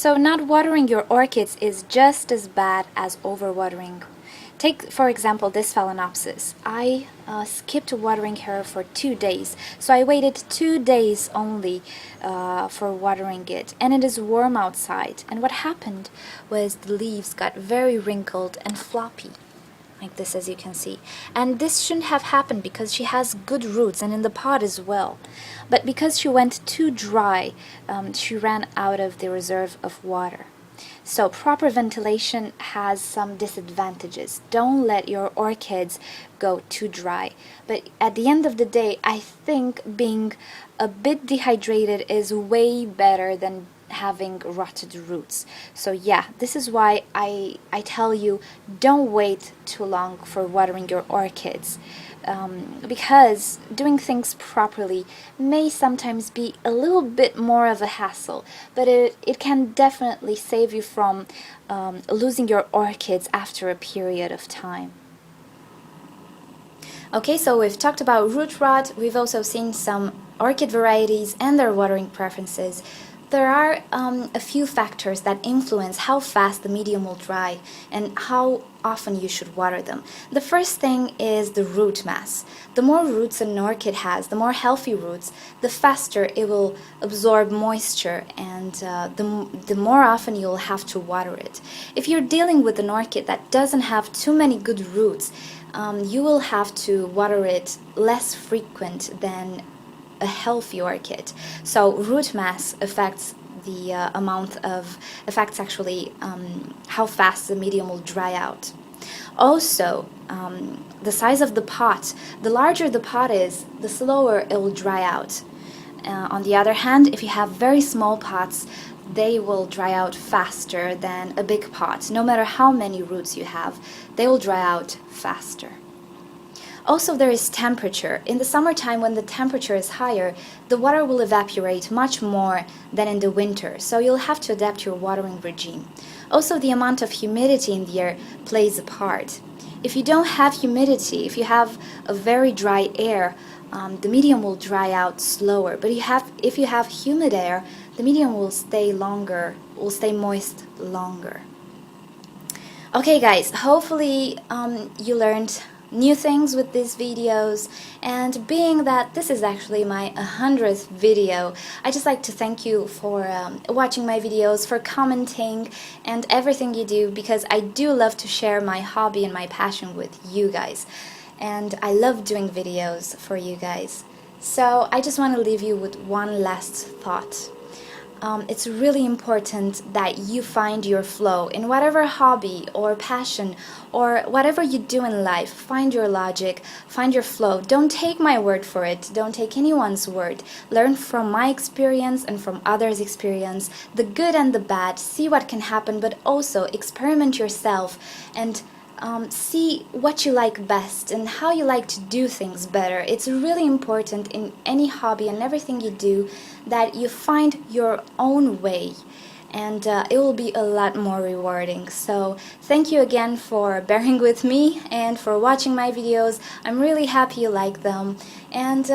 So not watering your orchids is just as bad as overwatering. Take, for example, this Phalaenopsis. I skipped watering her for 2 days, so I waited 2 days only for watering it, and it is warm outside. And what happened was the leaves got very wrinkled and floppy, like this, as you can see. And this shouldn't have happened because she has good roots, and in the pot as well. But because she went too dry, she ran out of the reserve of water. So proper ventilation has some disadvantages. Don't let your orchids go too dry. But at the end of the day, I think being a bit dehydrated is way better than having rotted roots. So yeah, this is why I tell you, don't wait too long for watering your orchids. Because doing things properly may sometimes be a little bit more of a hassle, but it can definitely save you from losing your orchids after a period of time. Okay, so we've talked about root rot, we've also seen some orchid varieties and their watering preferences. There are a few factors that influence how fast the medium will dry and how often you should water them. The first thing is the root mass. The more roots an orchid has, the more healthy roots, the faster it will absorb moisture, and the more often you'll have to water it. If you're dealing with an orchid that doesn't have too many good roots, you will have to water it less frequent than a healthy orchid. So root mass affects the affects actually how fast the medium will dry out. Also, the size of the pot. The larger the pot is, the slower it will dry out. On the other hand, if you have very small pots, they will dry out faster than a big pot. No matter how many roots you have, they will dry out faster. Also, there is temperature. In the summertime, when the temperature is higher, the water will evaporate much more than in the winter, so you'll have to adapt your watering regime. Also, the amount of humidity in the air plays a part. If you don't have humidity, if you have a very dry air, the medium will dry out slower. But if you have humid air, the medium will stay moist longer. Okay guys, hopefully you learned new things with these videos, and being that this is actually my 100th video, I just like to thank you for watching my videos, for commenting and everything you do, because I do love to share my hobby and my passion with you guys, and I love doing videos for you guys. So I just want to leave you with one last thought. It's really important that you find your flow in whatever hobby or passion or whatever you do in life. Find your logic, find your flow. Don't take my word for it. Don't take anyone's word. Learn from my experience and from others' experience, the good and the bad. See what can happen, but also experiment yourself and see what you like best and how you like to do things better. It's really important in any hobby and everything you do that you find your own way, and it will be a lot more rewarding. So thank you again for bearing with me and for watching my videos. I'm really happy you like them, and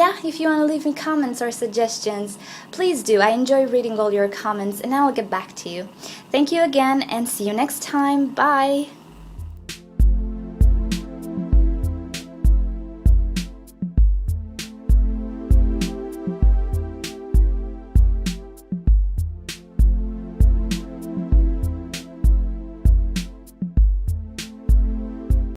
yeah, if you want to leave me comments or suggestions, please do. I enjoy reading all your comments, and I will get back to you. Thank you again, and see you next time. Bye!